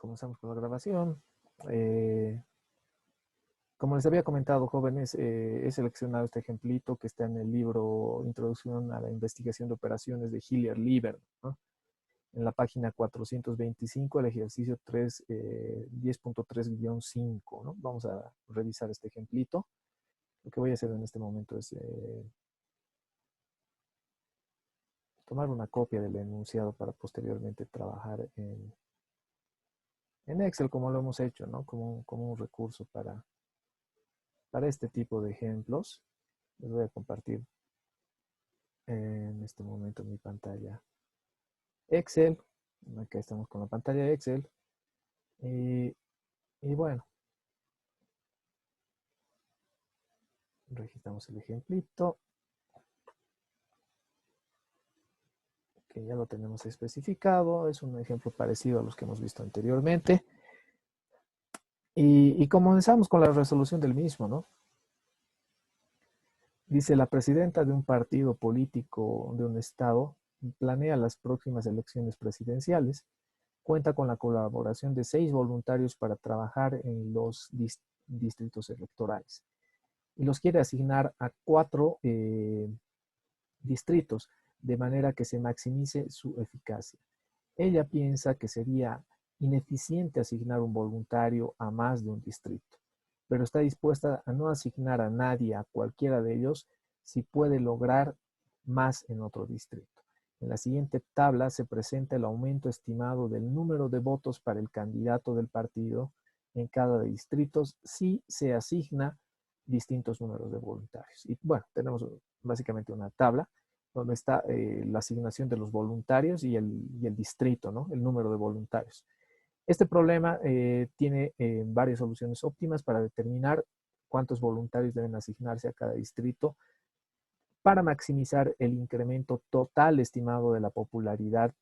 comenzamos con la grabación. Eh, Como les había comentado, jóvenes, he seleccionado este ejemplito que está en el libro Introducción a la Investigación de Operaciones de Hillier Lieber, ¿no? En la página 425, el ejercicio 3, 10.3-5, ¿no? Vamos a revisar este ejemplito. Lo que voy a hacer en este momento es tomar una copia del enunciado para posteriormente trabajar en Excel, como lo hemos hecho, ¿no? Como un recurso para este tipo de ejemplos. Les voy a compartir en este momento mi pantalla Excel. Acá estamos con la pantalla de Excel. Y, y bueno, registramos el ejemplito, que ya lo tenemos especificado. Es un ejemplo parecido a los que hemos visto anteriormente. Y comenzamos con la resolución del mismo, ¿no? Dice: la presidenta de un partido político de un estado planea las próximas elecciones presidenciales. Cuenta con la colaboración de 6 voluntarios para trabajar en los distritos electorales. Y los quiere asignar a 4 distritos, de manera que se maximice su eficacia. Ella piensa que sería ineficiente asignar un voluntario a más de un distrito, pero está dispuesta a no asignar a nadie a cualquiera de ellos si puede lograr más en otro distrito. En la siguiente tabla se presenta el aumento estimado del número de votos para el candidato del partido en cada distrito si se asigna distintos números de voluntarios. Y bueno, tenemos básicamente una tabla donde está la asignación de los voluntarios y el distrito, ¿no? El número de voluntarios. Este problema tiene varias soluciones óptimas para determinar cuántos voluntarios deben asignarse a cada distrito para maximizar el incremento total estimado de la popularidad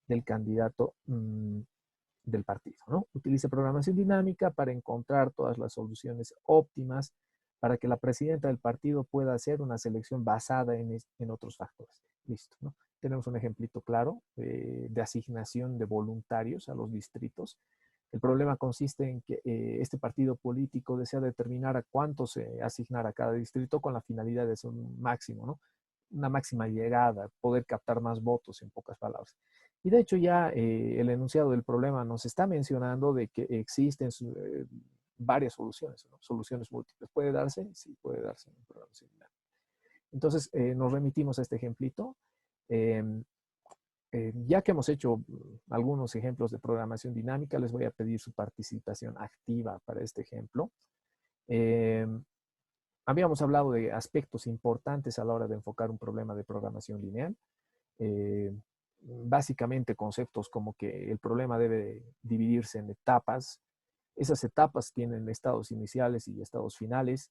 del candidato del partido, ¿no? Utilice programación dinámica para encontrar todas las soluciones óptimas para que la presidenta del partido pueda hacer una selección basada en otros factores. Listo, ¿no? Tenemos un ejemplito claro de asignación de voluntarios a los distritos. El problema consiste en que este partido político desea determinar a cuántos asignar a cada distrito con la finalidad de hacer un máximo, ¿no? Una máxima llegada, poder captar más votos, en pocas palabras. Y de hecho ya el enunciado del problema nos está mencionando de que existen varias soluciones, ¿no? Soluciones múltiples. ¿Puede darse? Sí, puede darse en un programa similar. Entonces nos remitimos a este ejemplito. Eh, ya que hemos hecho algunos ejemplos de programación dinámica, les voy a pedir su participación activa para este ejemplo. Eh, Habíamos hablado de aspectos importantes a la hora de enfocar un problema de programación lineal. Eh, Básicamente conceptos como que el problema debe dividirse en etapas. Esas etapas tienen estados iniciales y estados finales.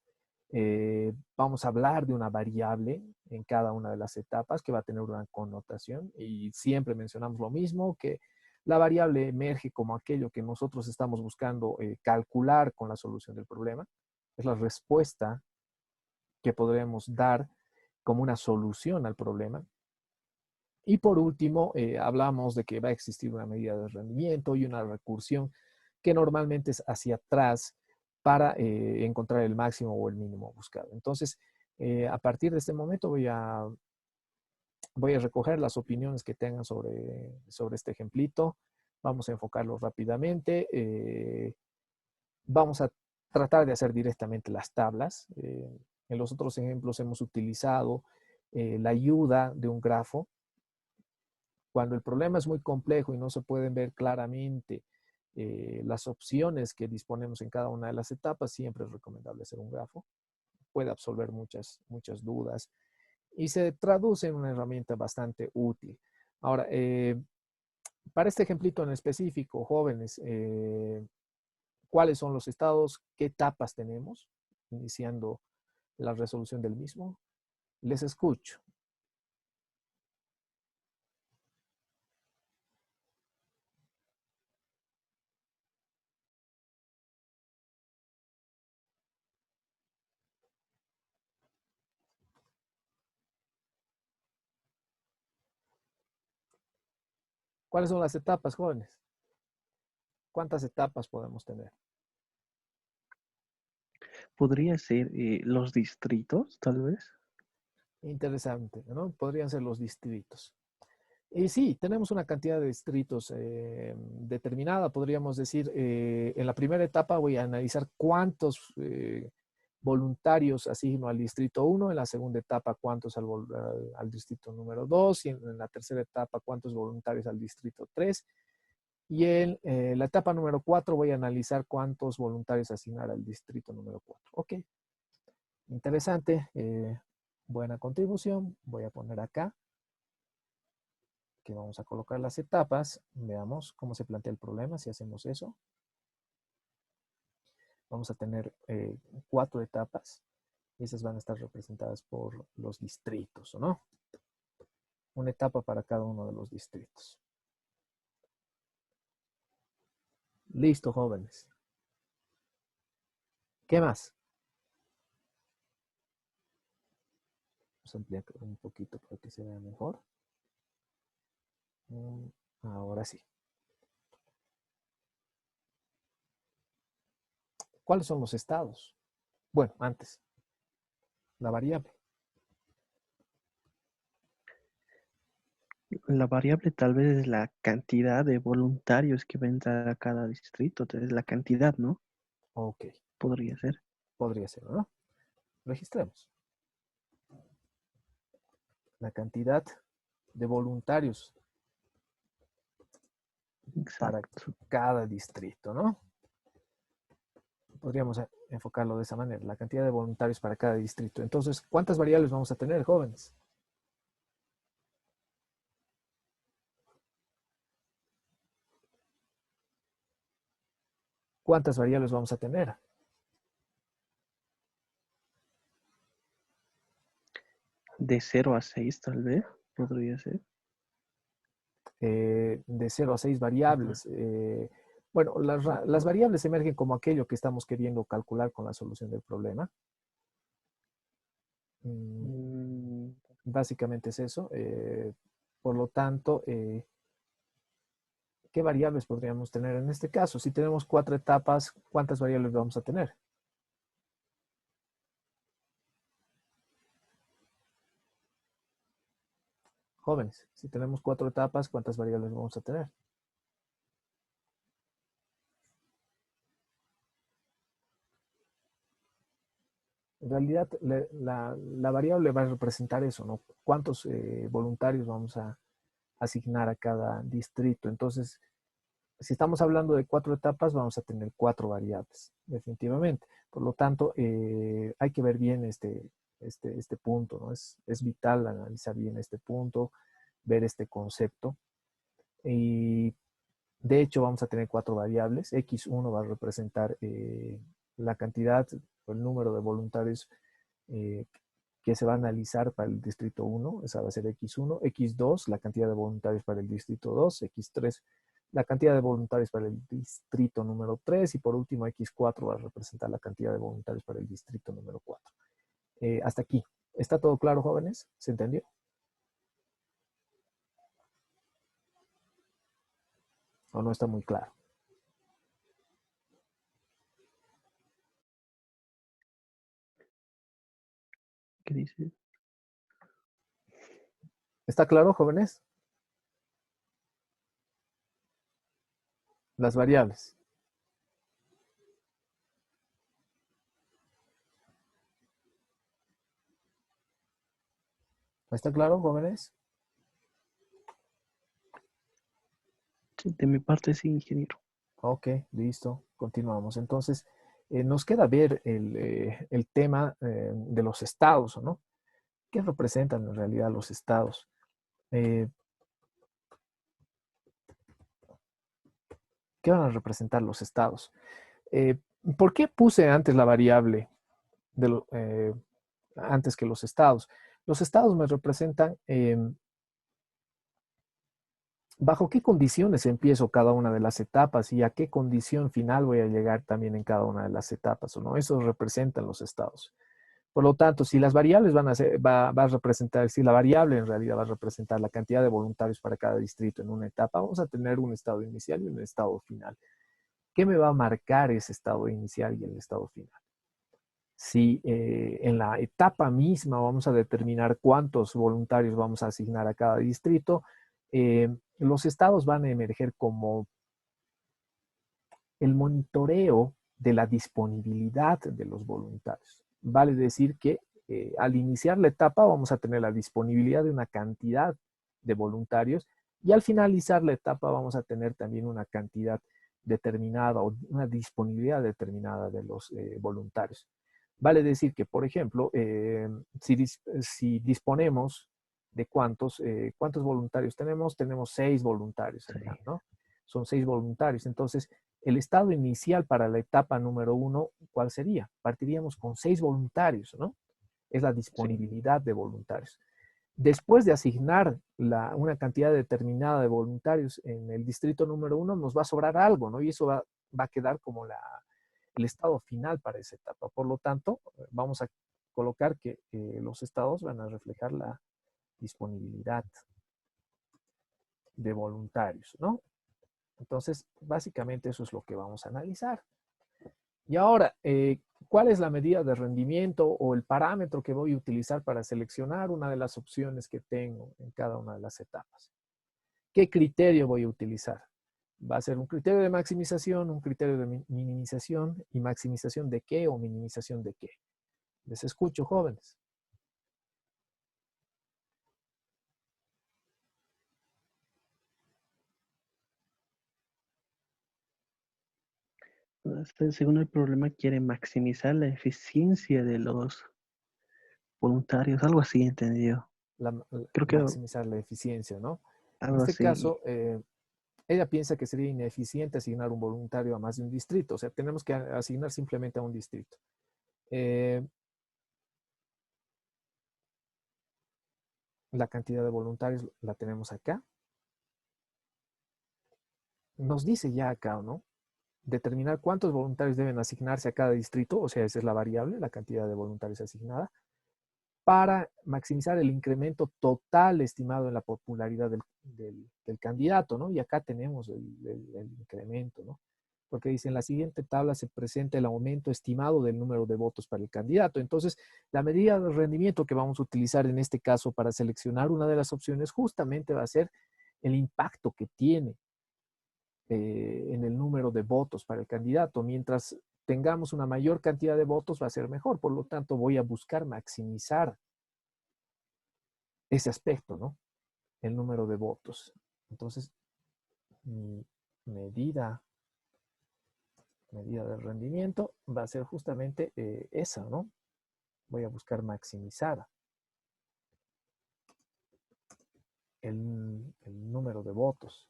Vamos a hablar de una variable en cada una de las etapas que va a tener una connotación y siempre mencionamos lo mismo, que la variable emerge como aquello que nosotros estamos buscando calcular con la solución del problema. Es la respuesta que podremos dar como una solución al problema. Y por último, hablamos de que va a existir una medida de rendimiento y una recursión que normalmente es hacia atrás para encontrar el máximo o el mínimo buscado. Entonces, a partir de este momento voy a recoger las opiniones que tengan sobre este ejemplito. Vamos a enfocarlo rápidamente. Vamos a tratar de hacer directamente las tablas. En los otros ejemplos hemos utilizado la ayuda de un grafo. Cuando el problema es muy complejo y no se pueden ver claramente las opciones que disponemos en cada una de las etapas, siempre es recomendable hacer un grafo. Puede absolver muchas dudas y se traduce en una herramienta bastante útil. Ahora, para este ejemplito en específico, jóvenes, ¿cuáles son los estados? ¿Qué etapas tenemos? Iniciando la resolución del mismo. Les escucho. ¿Cuáles son las etapas, jóvenes? ¿Cuántas etapas podemos tener? Podría ser los distritos, tal vez. Interesante, ¿no? Podrían ser los distritos. Y sí, tenemos una cantidad de distritos determinada. Podríamos decir, en la primera etapa voy a analizar cuántos voluntarios asigno al distrito 1, en la segunda etapa cuántos al distrito número 2 y en la tercera etapa cuántos voluntarios al distrito 3. Y en la etapa número 4 voy a analizar cuántos voluntarios asignar al distrito número 4. Ok, interesante, buena contribución. Voy a poner acá que vamos a colocar las etapas. Veamos cómo se plantea el problema si hacemos eso. Vamos a tener 4 etapas y esas van a estar representadas por los distritos, ¿o no? Una etapa para cada uno de los distritos. Listo, jóvenes. ¿Qué más? Vamos a ampliar un poquito para que se vea mejor. Ahora sí. ¿Cuáles son los estados? Bueno, antes, la variable. La variable tal vez es la cantidad de voluntarios que va a entrar a cada distrito. Entonces, la cantidad, ¿no? Ok, Podría ser. podría ser, ¿no? Registremos. La cantidad de voluntarios para Exacto. cada distrito, ¿no? Podríamos enfocarlo de esa manera, la cantidad de voluntarios para cada distrito. Entonces, ¿cuántas variables vamos a tener, jóvenes? ¿Cuántas variables vamos a tener? De 0 a 6 tal vez. Podría ser. De 0 a 6 Ajá. variables. Bueno, las variables emergen como aquello que estamos queriendo calcular con la solución del problema. Mm, Básicamente es eso. Por lo tanto, ¿qué variables podríamos tener en este caso? Si tenemos 4 etapas, ¿cuántas variables vamos a tener? Jóvenes, si tenemos 4 etapas, ¿cuántas variables vamos a tener? En realidad, la variable va a representar eso, ¿no? ¿Cuántos voluntarios vamos a asignar a cada distrito? Entonces, si estamos hablando de 4 etapas, vamos a tener 4 variables, definitivamente. Por lo tanto, hay que ver bien este punto, ¿no? Es vital analizar bien este punto, ver este concepto. Y de hecho, vamos a tener 4 variables. X1 va a representar la cantidad o el número de voluntarios eh, que se va a analizar para el distrito 1, esa va a ser X1, X2, la cantidad de voluntarios para el distrito 2, X3, la cantidad de voluntarios para el distrito número 3 y por último X4 va a representar la cantidad de voluntarios para el distrito número 4. Hasta aquí. ¿Está todo claro, jóvenes? ¿Se entendió? ¿O no está muy claro? ¿Qué dice? ¿Está claro, jóvenes? Las variables. ¿Está claro, jóvenes? Sí, de mi parte sí, ingeniero. Ok, listo. Continuamos. Entonces, nos queda ver el tema de los estados, ¿no? ¿Qué representan en realidad los estados? Eh, ¿Qué van a representar los estados? Eh, ¿Por qué puse antes la variable antes que los estados? Los estados me representan bajo qué condiciones empiezo cada una de las etapas y a qué condición final voy a llegar también en cada una de las etapas, ¿o no? Eso representan los estados. Por lo tanto, si las variables va a representar, si la variable en realidad va a representar la cantidad de voluntarios para cada distrito en una etapa, vamos a tener un estado inicial y un estado final. ¿Qué me va a marcar ese estado inicial y el estado final? Si en la etapa misma vamos a determinar cuántos voluntarios vamos a asignar a cada distrito, los estados van a emerger como el monitoreo de la disponibilidad de los voluntarios. Vale decir que al iniciar la etapa vamos a tener la disponibilidad de una cantidad de voluntarios y al finalizar la etapa vamos a tener también una cantidad determinada o una disponibilidad determinada de los voluntarios. Vale decir que, por ejemplo, si disponemos de cuántos voluntarios tenemos 6 voluntarios Sí. acá, ¿no? Son 6 voluntarios. Entonces, el estado inicial para la etapa número 1, ¿cuál sería? Partiríamos con 6 voluntarios, ¿no? Es la Sí. disponibilidad de voluntarios. Después de asignar una cantidad determinada de voluntarios en el distrito número 1, nos va a sobrar algo, ¿no? Y eso va a quedar como el estado final para esa etapa. Por lo tanto, vamos a colocar que los estados van a reflejar la disponibilidad de voluntarios, ¿no? Entonces, básicamente eso es lo que vamos a analizar. Y ahora, ¿cuál es la medida de rendimiento o el parámetro que voy a utilizar para seleccionar una de las opciones que tengo en cada una de las etapas? ¿Qué criterio voy a utilizar? ¿Va a ser un criterio de maximización, un criterio de minimización y maximización de qué o minimización de qué? Les escucho, jóvenes. Según el problema, quiere maximizar la eficiencia de los voluntarios, algo así, entendido. La, Creo que maximizar la eficiencia, ¿no? En algo este así. caso, ella piensa que sería ineficiente asignar un voluntario a más de un distrito. O sea, tenemos que asignar simplemente a un distrito. La cantidad de voluntarios la tenemos acá. Nos dice ya acá, ¿no? Determinar cuántos voluntarios deben asignarse a cada distrito, o sea, esa es la variable, la cantidad de voluntarios asignada, para maximizar el incremento total estimado en la popularidad del candidato, ¿no? Y acá tenemos el incremento, ¿no? Porque dice, en la siguiente tabla se presenta el aumento estimado del número de votos para el candidato. Entonces, la medida de rendimiento que vamos a utilizar en este caso para seleccionar una de las opciones justamente va a ser el impacto que tiene en el número de votos para el candidato. Mientras tengamos una mayor cantidad de votos, va a ser mejor. Por lo tanto, voy a buscar maximizar ese aspecto, ¿no? El número de votos. Entonces, mi medida de rendimiento va a ser justamente esa, ¿no? Voy a buscar maximizar el número de votos.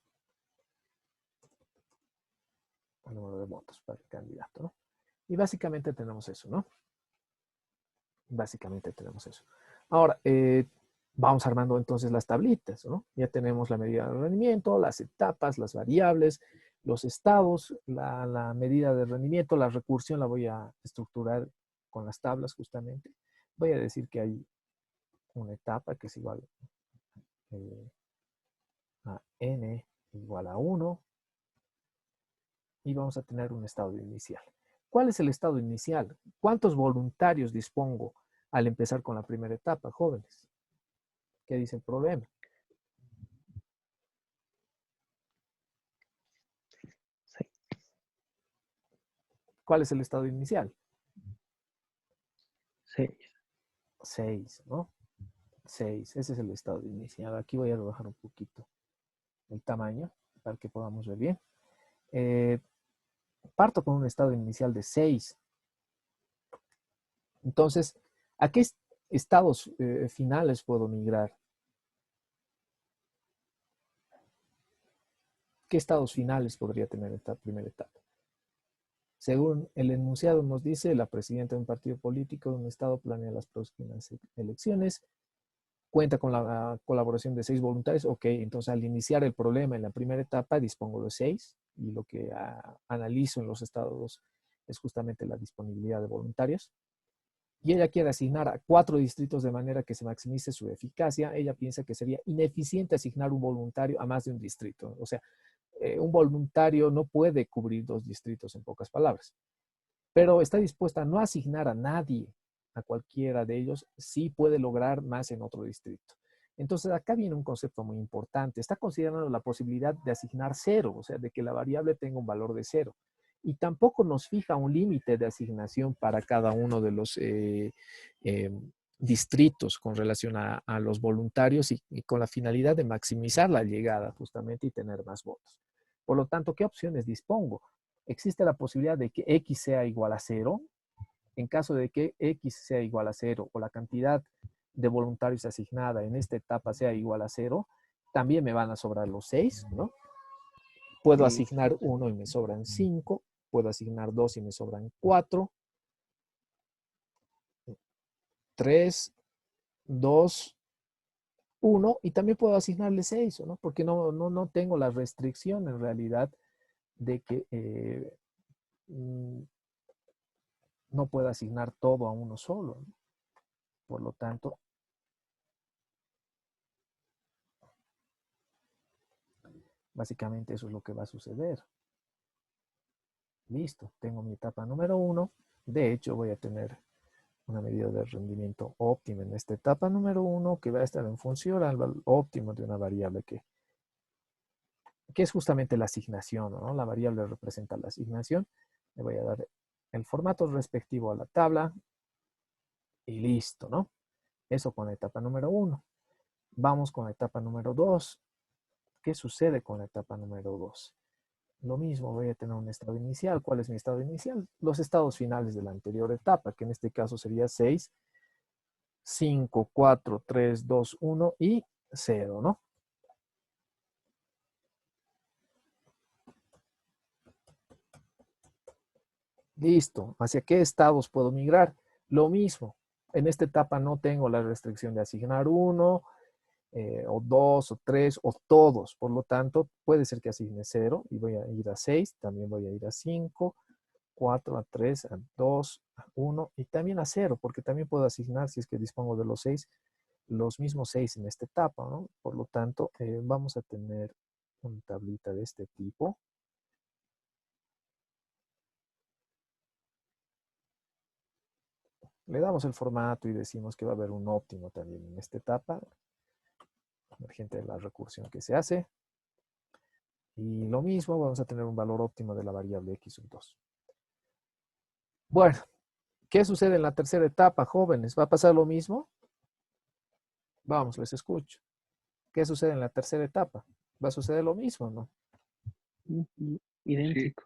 El número de votos para el candidato, ¿no? Y básicamente tenemos eso, ¿no? Básicamente tenemos eso. Ahora, vamos armando entonces las tablitas, ¿no? Ya tenemos la medida de rendimiento, las etapas, las variables, los estados, la medida de rendimiento, la recursión la voy a estructurar con las tablas justamente. Voy a decir que hay una etapa que es igual a n igual a 1 y vamos a tener un estado inicial. ¿Cuál es el estado inicial? ¿Cuántos voluntarios dispongo al empezar con la primera etapa, jóvenes? ¿Qué dice el problema? Sí. ¿Cuál es el estado inicial? 6. 6, ¿no? 6, ese es el estado inicial. Aquí voy a rebajar un poquito el tamaño para que podamos ver bien. Parto con un estado inicial de 6. Entonces, ¿a qué estados finales puedo migrar? ¿Qué estados finales podría tener esta primera etapa? Según el enunciado nos dice, la presidenta de un partido político de un estado planea las próximas elecciones, cuenta con la colaboración de 6 voluntarios. Ok, entonces al iniciar el problema en la primera etapa dispongo de 6 y lo que analizo en los estados es justamente la disponibilidad de voluntarios. Y ella quiere asignar a 4 distritos de manera que se maximice su eficacia. Ella piensa que sería ineficiente asignar un voluntario a más de un distrito. O sea, un voluntario no puede cubrir 2 distritos en pocas palabras, pero está dispuesta a no asignar a nadie, a cualquiera de ellos, sí puede lograr más en otro distrito. Entonces acá viene un concepto muy importante. Está considerando la posibilidad de asignar 0, o sea, de que la variable tenga un valor de 0. Y tampoco nos fija un límite de asignación para cada uno de los eh, distritos con relación a los voluntarios y con la finalidad de maximizar la llegada justamente y tener más votos. Por lo tanto, ¿qué opciones dispongo? Existe la posibilidad de que X sea igual a 0. En caso de que X sea igual a 0 o la cantidad de voluntarios asignada en esta etapa sea igual a 0, también me van a sobrar los 6, ¿no? Puedo Sí, asignar 1 y me sobran 5, puedo asignar 2 y me sobran 4, 3, 2, 1, y también puedo asignarle 6, ¿no? Porque no tengo la restricción en realidad de que no puedo asignar todo a uno solo, ¿no? Por lo tanto, básicamente eso es lo que va a suceder. Listo, tengo mi etapa número 1. De hecho, voy a tener una medida de rendimiento óptima en esta etapa número 1 que va a estar en función al valor óptimo de una variable que es justamente la asignación, ¿no? La variable representa la asignación. Le voy a dar el formato respectivo a la tabla y listo, ¿no? Eso con la etapa número 1. Vamos con la etapa número 2. ¿Qué sucede con la etapa número 2? Lo mismo, voy a tener un estado inicial. ¿Cuál es mi estado inicial? Los estados finales de la anterior etapa, que en este caso sería 6, 5, 4, 3, 2, 1 y 0, ¿no? Listo. ¿Hacia qué estados puedo migrar? Lo mismo. En esta etapa no tengo la restricción de asignar 1, o 2, o 3, o todos. Por lo tanto, puede ser que asigne 0 y voy a ir a 6. También voy a ir a 5, 4, a 3, a 2, a 1 y también a 0, porque también puedo asignar, si es que dispongo de los 6, los mismos 6 en esta etapa, ¿no? Por lo tanto, vamos a tener una tablita de este tipo. Le damos el formato y decimos que va a haber un óptimo también en esta etapa, emergente de la recursión que se hace. Y lo mismo, vamos a tener un valor óptimo de la variable x sub 2. Bueno, ¿qué sucede en la tercera etapa, jóvenes? ¿Va a pasar lo mismo? Vamos, les escucho. ¿Qué sucede en la tercera etapa? ¿Va a suceder lo mismo, no? idéntico.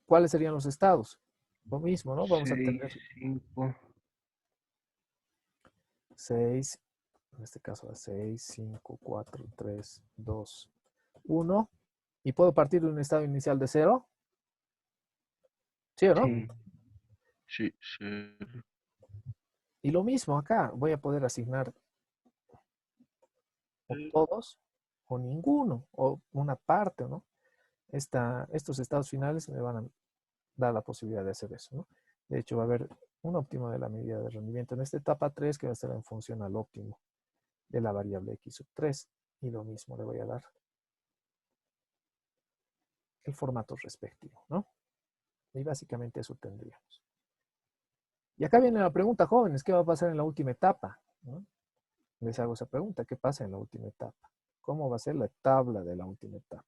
¿Cuáles serían los estados? Lo mismo, ¿no? Vamos a 6, tener 5. 6, en este caso a 6, 5, 4, 3, 2, 1. ¿Y puedo partir de un estado inicial de 0? ¿Sí o no? Sí, sí, sí. Y lo mismo acá, voy a poder asignar o todos o ninguno, o una parte, ¿no? Estos estados finales me van a dar la posibilidad de hacer eso, ¿no? De hecho, va a haber un óptimo de la medida de rendimiento en esta etapa 3 que va a estar en función al óptimo de la variable x sub 3. Y lo mismo le voy a dar el formato respectivo, ¿no? Y básicamente eso tendríamos. Y acá viene la pregunta, jóvenes, ¿qué va a pasar en la última etapa? ¿No? Les hago esa pregunta, ¿qué pasa en la última etapa? ¿Cómo va a ser la tabla de la última etapa?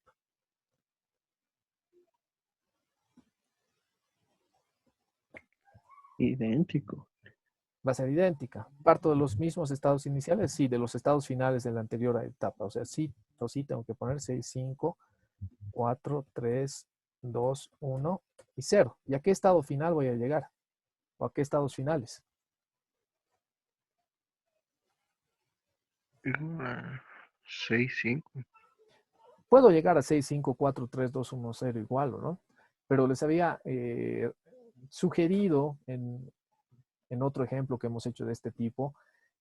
Idéntico. Va a ser idéntica. ¿Parto de los mismos estados iniciales? Sí, de los estados finales de la anterior etapa. O sea, sí o sí tengo que poner 6, 5, 4, 3, 2, 1 y 0. ¿Y a qué estado final voy a llegar? ¿O a qué estados finales? 6, 5. Puedo llegar a 6, 5, 4, 3, 2, 1, 0 igual, ¿no? Pero les había sugerido en otro ejemplo que hemos hecho de este tipo,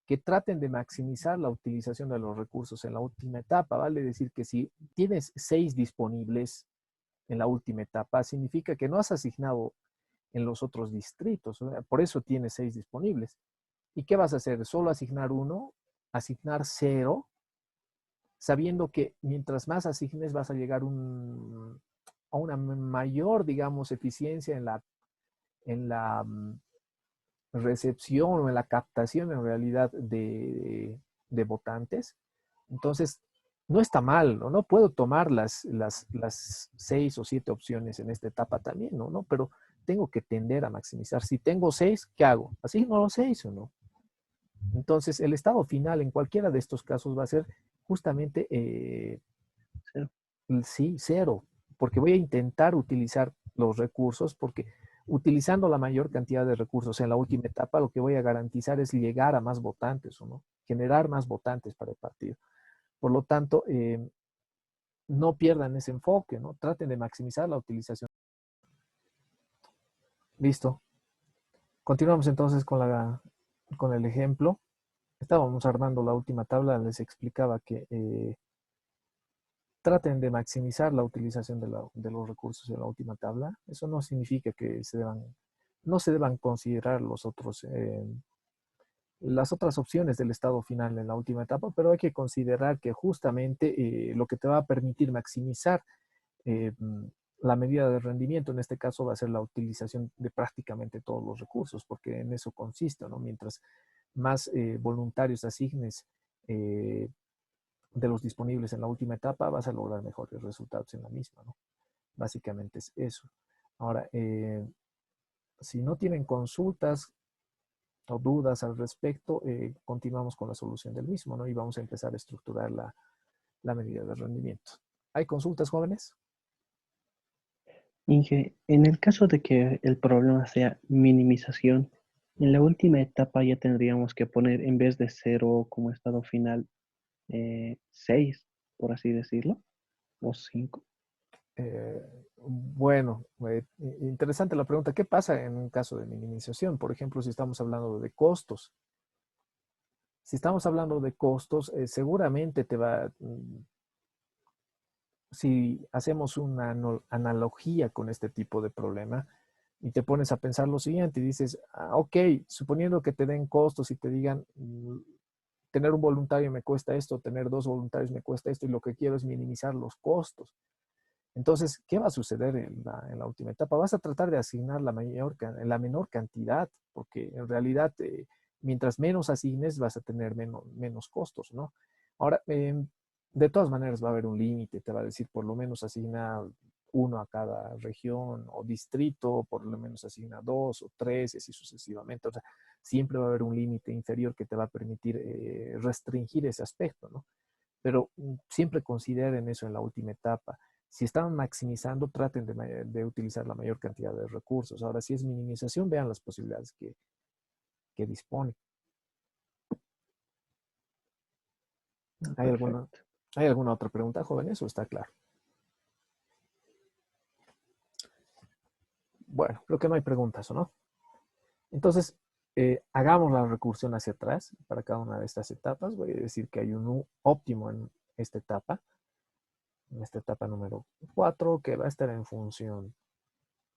que traten de maximizar la utilización de los recursos en la última etapa, ¿vale? Es decir, que si tienes 6 disponibles en la última etapa, significa que no has asignado en los otros distritos, ¿no? Por eso tienes 6 disponibles. ¿Y qué vas a hacer? ¿Solo asignar 1? ¿Asignar 0? sabiendo que mientras más asignes vas a llegar a una mayor, digamos, eficiencia en la recepción o en la captación en realidad de votantes. Entonces, no está mal, ¿no? No puedo tomar las 6 o 7 opciones en esta etapa también, ¿no? ¿no? Pero tengo que tender a maximizar. Si tengo 6, ¿qué hago? ¿Así no los 6 o no? Entonces, el estado final en cualquiera de estos casos va a ser justamente, Cero. sí, cero, porque voy a intentar utilizar los recursos, porque utilizando la mayor cantidad de recursos en la última etapa, lo que voy a garantizar es llegar a más votantes, ¿o no? Generar más votantes para el partido. Por lo tanto, no pierdan ese enfoque, ¿no? Traten de maximizar la utilización. Listo. Continuamos entonces con el ejemplo. Estábamos armando la última tabla, les explicaba que traten de maximizar la utilización de los recursos en la última tabla. Eso no significa que no se deban considerar las otras opciones del estado final en la última etapa, pero hay que considerar que justamente lo que te va a permitir maximizar eh, la medida de rendimiento en este caso va a ser la utilización de prácticamente todos los recursos, porque en eso consiste, ¿no? Mientras más voluntarios asignes de los disponibles en la última etapa, vas a lograr mejores resultados en la misma, ¿no? Básicamente es eso. Ahora, si no tienen consultas o dudas al respecto, continuamos con la solución del mismo, ¿no? Y vamos a empezar a estructurar la medida de rendimiento. ¿Hay consultas, jóvenes? Inge, en el caso de que el problema sea minimización, en la última etapa ya tendríamos que poner en vez de cero como estado final 6, por así decirlo, o 5. Bueno, interesante la pregunta. ¿Qué pasa en un caso de minimización? Por ejemplo, si estamos hablando de costos. Si estamos hablando de costos, seguramente si hacemos una analogía con este tipo de problema y te pones a pensar lo siguiente y dices, ok, suponiendo que te den costos y te digan, tener un voluntario me cuesta esto, tener 2 voluntarios me cuesta esto y lo que quiero es minimizar los costos. Entonces, ¿qué va a suceder en la última etapa? Vas a tratar de asignar la menor cantidad, porque en realidad, mientras menos asignes, vas a tener menos costos, ¿no? Ahora, de todas maneras va a haber un límite, te va a decir por lo menos asigna uno a cada región o distrito, por lo menos asigna 2 o 3 y así sucesivamente. O sea, siempre va a haber un límite inferior que te va a permitir restringir ese aspecto, ¿no? Pero siempre consideren eso en la última etapa. Si están maximizando, traten de utilizar la mayor cantidad de recursos. Ahora, si es minimización, vean las posibilidades que dispone. Ah, ¿Hay alguna, perfecto. ¿Hay alguna otra pregunta, jóvenes? ¿O está claro? Bueno, creo que no hay preguntas, ¿o no? Entonces, hagamos la recursión hacia atrás para cada una de estas etapas. Voy a decir que hay un óptimo en esta etapa número 4, que va a estar en función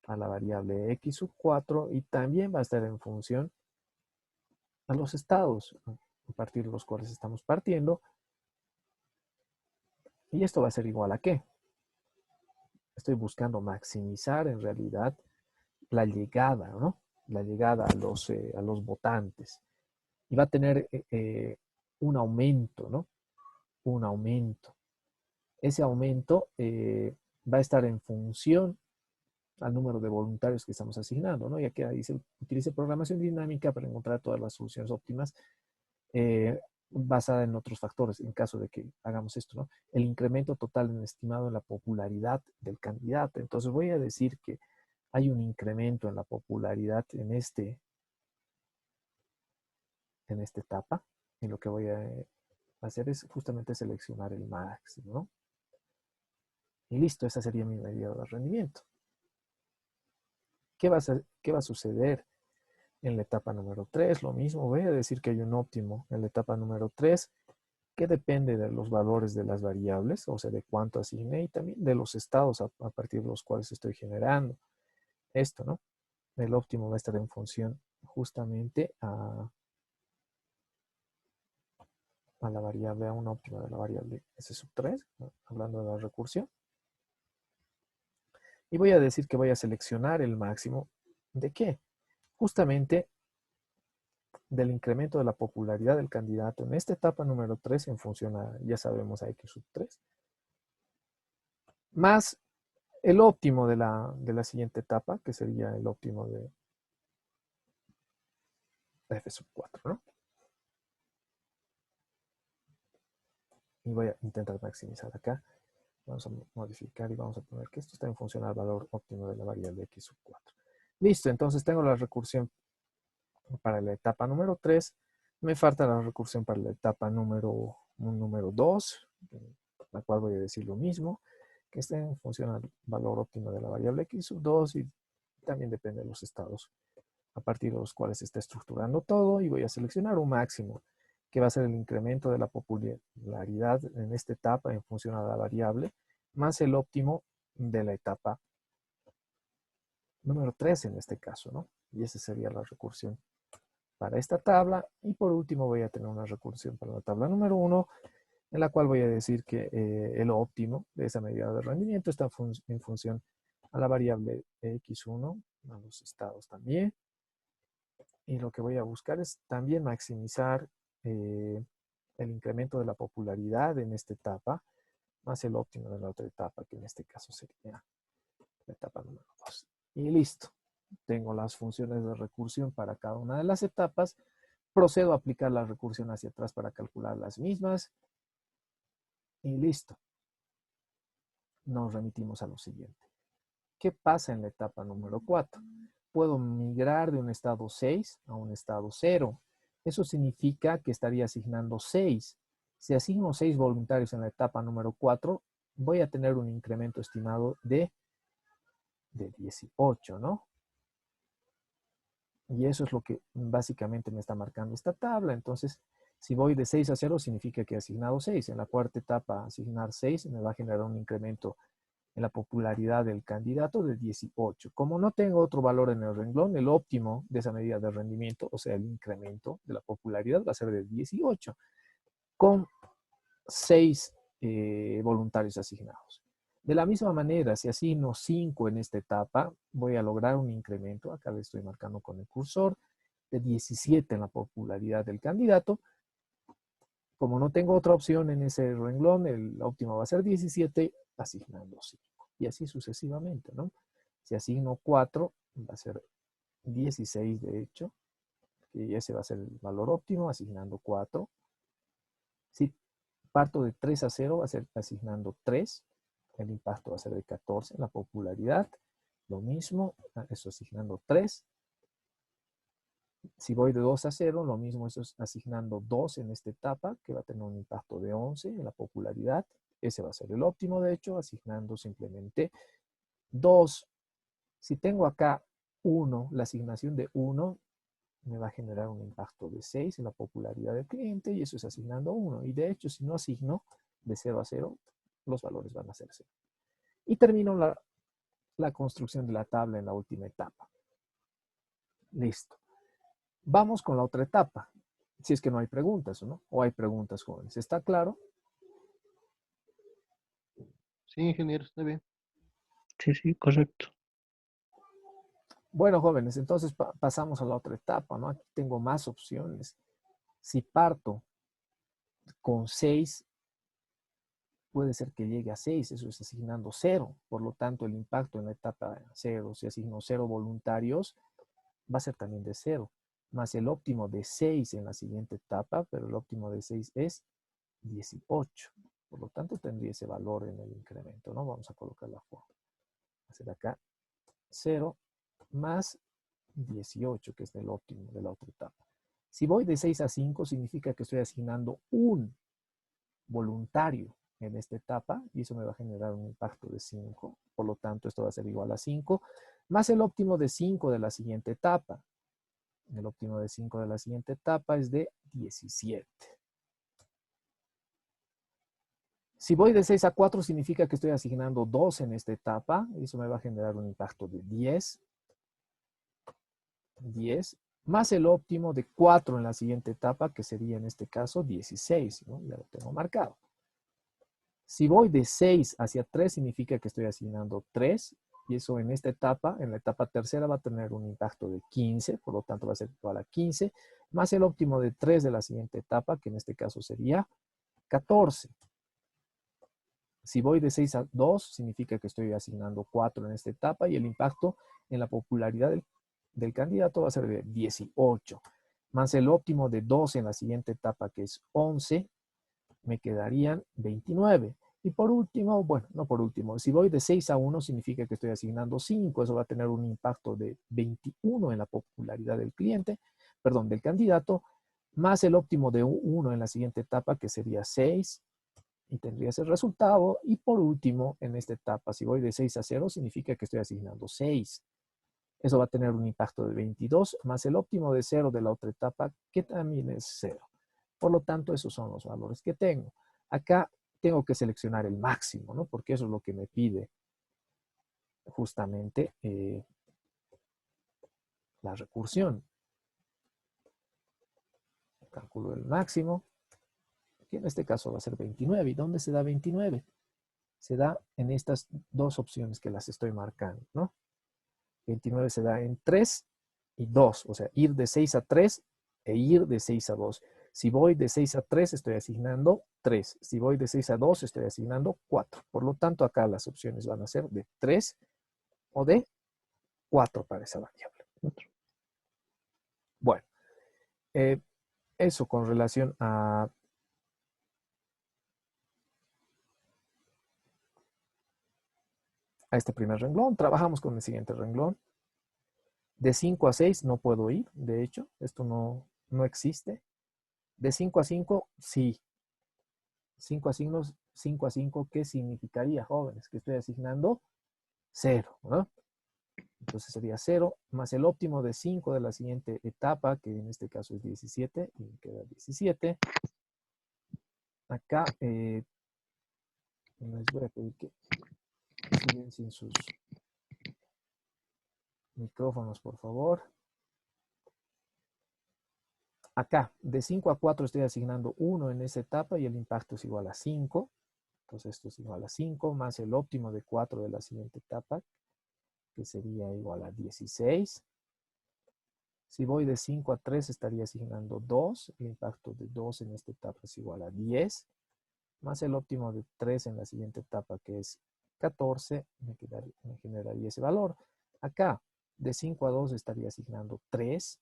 a la variable x sub 4 y también va a estar en función a los estados a partir de los cuales estamos partiendo. Y esto va a ser igual a ¿qué? Estoy buscando maximizar en realidad la llegada, ¿no? La llegada a los votantes. Y va a tener un aumento, ¿no? Un aumento. Ese aumento va a estar en función al número de voluntarios que estamos asignando, ¿no? Ya que dice, utilice programación dinámica para encontrar todas las soluciones óptimas basada en otros factores, en caso de que hagamos esto, ¿no? El incremento total en estimado en la popularidad del candidato. Entonces voy a decir que hay un incremento en la popularidad en esta etapa, y lo que voy a hacer es justamente seleccionar el máximo, ¿no? Y listo, esa sería mi medida de rendimiento. ¿Qué va a suceder en la etapa número 3? Lo mismo, voy a decir que hay un óptimo en la etapa número 3 que depende de los valores de las variables, o sea, de cuánto asigné y también de los estados a partir de los cuales estoy generando esto, ¿no? El óptimo va a estar en función justamente a la variable, a un óptimo de la variable S sub 3, hablando de la recursión. Y voy a decir que voy a seleccionar el máximo ¿de qué? Justamente del incremento de la popularidad del candidato en esta etapa número 3 en función a, ya sabemos, a X sub 3, más el óptimo de la siguiente etapa, que sería el óptimo de F sub 4, ¿no? Y voy a intentar maximizar acá. Vamos a modificar y vamos a poner que esto está en función al valor óptimo de la variable X sub 4. Listo, entonces tengo la recursión para la etapa número 3. Me falta la recursión para la etapa número 2, la cual voy a decir lo mismo, que esté en función al valor óptimo de la variable X sub 2 y también depende de los estados a partir de los cuales se está estructurando todo, y voy a seleccionar un máximo, que va a ser el incremento de la popularidad en esta etapa en función a la variable, más el óptimo de la etapa número 3 en este caso, ¿no? Y esa sería la recursión para esta tabla. Y por último voy a tener una recursión para la tabla número 1, en la cual voy a decir que el óptimo de esa medida de rendimiento está en función a la variable x1, a los estados también. Y lo que voy a buscar es también maximizar el incremento de la popularidad en esta etapa, más el óptimo de la otra etapa, que en este caso sería la etapa número 2. Y listo. Tengo las funciones de recursión para cada una de las etapas. Procedo a aplicar la recursión hacia atrás para calcular las mismas. Y listo. Nos remitimos a lo siguiente. ¿Qué pasa en la etapa número 4? Puedo migrar de un estado 6 a un estado 0. Eso significa que estaría asignando 6. Si asigno 6 voluntarios en la etapa número 4, voy a tener un incremento estimado de 18, ¿no? Y eso es lo que básicamente me está marcando esta tabla. Entonces, si voy de 6 a 0, significa que he asignado 6. En la cuarta etapa, asignar 6 me va a generar un incremento en la popularidad del candidato de 18. Como no tengo otro valor en el renglón, el óptimo de esa medida de rendimiento, o sea, el incremento de la popularidad, va a ser de 18, con 6 voluntarios asignados. De la misma manera, si asigno 5 en esta etapa, voy a lograr un incremento, acá le estoy marcando con el cursor, de 17 en la popularidad del candidato. Como no tengo otra opción en ese renglón, el óptimo va a ser 17, asignando 5. Y así sucesivamente, ¿no? Si asigno 4, va a ser 16 de hecho, y ese va a ser el valor óptimo, asignando 4. Si parto de 3 a 0, va a ser asignando 3. El impacto va a ser de 14 en la popularidad. Lo mismo, eso asignando 3. Si voy de 2 a 0, lo mismo, eso es asignando 2 en esta etapa, que va a tener un impacto de 11 en la popularidad. Ese va a ser el óptimo, de hecho, asignando simplemente 2. Si tengo acá 1, la asignación de 1 me va a generar un impacto de 6 en la popularidad del cliente, y eso es asignando 1. Y de hecho, si no asigno de 0 a 0, los valores van a ser 0. Y termino la construcción de la tabla en la última etapa. Listo. Vamos con la otra etapa, si es que no hay preguntas, ¿no? O hay preguntas, jóvenes. ¿Está claro? Sí, ingeniero, está bien. Sí, sí, correcto. Bueno, jóvenes, entonces pasamos a la otra etapa, ¿no? Aquí tengo más opciones. Si parto con 6, puede ser que llegue a 6, eso es asignando 0. Por lo tanto, el impacto en la etapa 0, si asigno 0 voluntarios, va a ser también de 0. Más el óptimo de 6 en la siguiente etapa, pero el óptimo de 6 es 18. Por lo tanto, tendría ese valor en el incremento, ¿no? Vamos a colocar la forma. Hacer acá 0 más 18, que es el óptimo de la otra etapa. Si voy de 6 a 5, significa que estoy asignando un voluntario en esta etapa, y eso me va a generar un impacto de 5. Por lo tanto, esto va a ser igual a 5, más el óptimo de 5 de la siguiente etapa. El óptimo de 5 de la siguiente etapa es de 17. Si voy de 6 a 4, significa que estoy asignando 2 en esta etapa. Y eso me va a generar un impacto de 10. 10 más el óptimo de 4 en la siguiente etapa, que sería en este caso 16, ¿no? Ya lo tengo marcado. Si voy de 6 hacia 3, significa que estoy asignando 3, y eso en esta etapa, en la etapa tercera, va a tener un impacto de 15, por lo tanto va a ser igual a 15, más el óptimo de 3 de la siguiente etapa, que en este caso sería 14. Si voy de 6 a 2, significa que estoy asignando 4 en esta etapa, y el impacto en la popularidad del candidato va a ser de 18, más el óptimo de 2 en la siguiente etapa, que es 11, me quedarían 29. Y por último, bueno, no por último, si voy de 6 a 1, significa que estoy asignando 5. Eso va a tener un impacto de 21 en la popularidad del cliente, perdón, del candidato, más el óptimo de 1 en la siguiente etapa, que sería 6, y tendría ese resultado. Y por último, en esta etapa, si voy de 6 a 0, significa que estoy asignando 6. Eso va a tener un impacto de 22, más el óptimo de 0 de la otra etapa, que también es 0. Por lo tanto, esos son los valores que tengo. Acá tengo que seleccionar el máximo, ¿no? Porque eso es lo que me pide justamente la recursión. Calculo el máximo, que en este caso va a ser 29. ¿Y dónde se da 29? Se da en estas dos opciones que las estoy marcando, ¿no? 29 se da en 3 y 2, o sea, ir de 6 a 3 e ir de 6 a 2. Si voy de 6 a 3, estoy asignando 3. Si voy de 6 a 2, estoy asignando 4. Por lo tanto, acá las opciones van a ser de 3 o de 4 para esa variable. Bueno, eso con relación a este primer renglón. Trabajamos con el siguiente renglón. De 5 a 6 no puedo ir, de hecho, esto no existe. De 5 a 5, sí. 5 a 5, ¿qué significaría, jóvenes? Que estoy asignando 0, ¿no? Entonces sería 0 más el óptimo de 5 de la siguiente etapa, que en este caso es 17, y me queda 17. Acá les voy a pedir que silencien sus micrófonos, por favor. Acá, de 5 a 4 estoy asignando 1 en esa etapa y el impacto es igual a 5. Entonces esto es igual a 5 más el óptimo de 4 de la siguiente etapa, que sería igual a 16. Si voy de 5 a 3 estaría asignando 2. El impacto de 2 en esta etapa es igual a 10. Más el óptimo de 3 en la siguiente etapa, que es 14, me generaría ese valor. Acá, de 5 a 2 estaría asignando 3.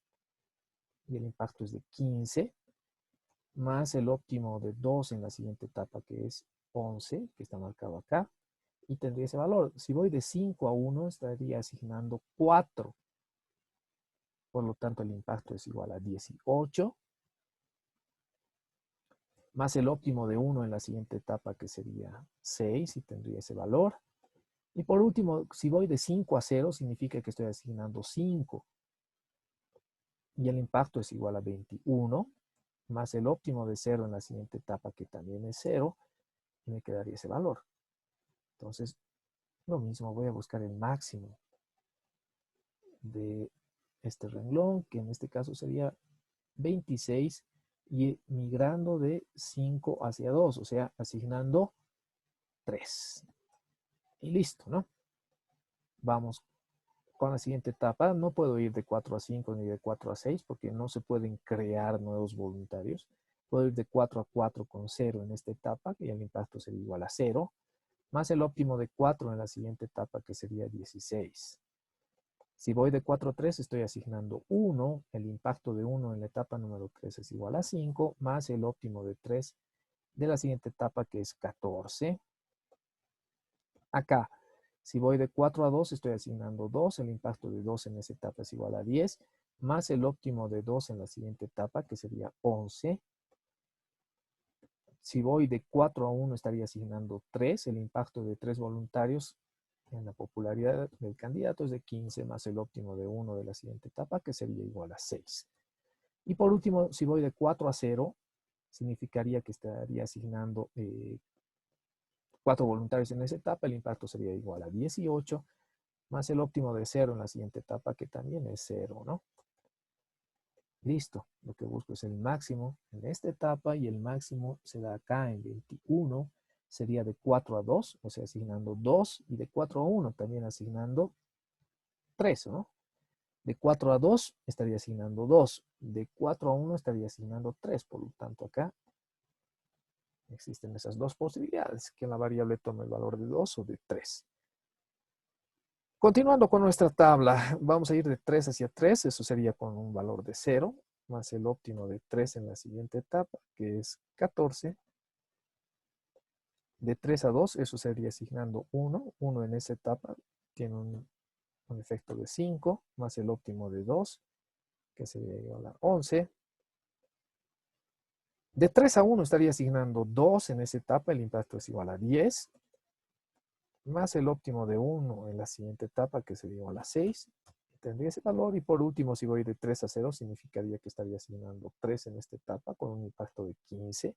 Y el impacto es de 15. Más el óptimo de 2 en la siguiente etapa, que es 11, que está marcado acá. Y tendría ese valor. Si voy de 5 a 1, estaría asignando 4. Por lo tanto, el impacto es igual a 18. Más el óptimo de 1 en la siguiente etapa, que sería 6, y tendría ese valor. Y por último, si voy de 5 a 0, significa que estoy asignando 5. Y el impacto es igual a 21, más el óptimo de 0 en la siguiente etapa, que también es 0, y me quedaría ese valor. Entonces, lo mismo, voy a buscar el máximo de este renglón, que en este caso sería 26, y migrando de 5 hacia 2, o sea, asignando 3. Y listo, ¿no? Vamos con la siguiente etapa. No puedo ir de 4 a 5 ni de 4 a 6 porque no se pueden crear nuevos voluntarios. Puedo ir de 4 a 4 con 0 en esta etapa, que el impacto sería igual a 0, más el óptimo de 4 en la siguiente etapa, que sería 16. Si voy de 4 a 3, estoy asignando 1. El impacto de 1 en la etapa número 3 es igual a 5, más el óptimo de 3 de la siguiente etapa, que es 14. Acá, si voy de 4 a 2, estoy asignando 2. El impacto de 2 en esa etapa es igual a 10, más el óptimo de 2 en la siguiente etapa, que sería 11. Si voy de 4 a 1, estaría asignando 3. El impacto de 3 voluntarios en la popularidad del candidato es de 15, más el óptimo de 1 de la siguiente etapa, que sería igual a 6. Y por último, si voy de 4 a 0, significaría que estaría asignando 4 voluntarios en esa etapa. El impacto sería igual a 18, más el óptimo de 0 en la siguiente etapa, que también es 0, ¿no? Listo, lo que busco es el máximo en esta etapa y el máximo se da acá en 21, sería de 4 a 2, o sea, asignando 2 y de 4 a 1 también asignando 3, ¿no? De 4 a 2 estaría asignando 2, de 4 a 1 estaría asignando 3, por lo tanto acá existen esas dos posibilidades, que la variable tome el valor de 2 o de 3. Continuando con nuestra tabla, vamos a ir de 3 hacia 3, eso sería con un valor de 0, más el óptimo de 3 en la siguiente etapa, que es 14. De 3 a 2, eso sería asignando 1. 1 en esa etapa tiene un efecto de 5, más el óptimo de 2, que sería igual a 11. De 3 a 1 estaría asignando 2 en esa etapa, el impacto es igual a 10, más el óptimo de 1 en la siguiente etapa, que sería igual a 6. Tendría ese valor. Y por último, si voy de 3 a 0, significaría que estaría asignando 3 en esta etapa con un impacto de 15.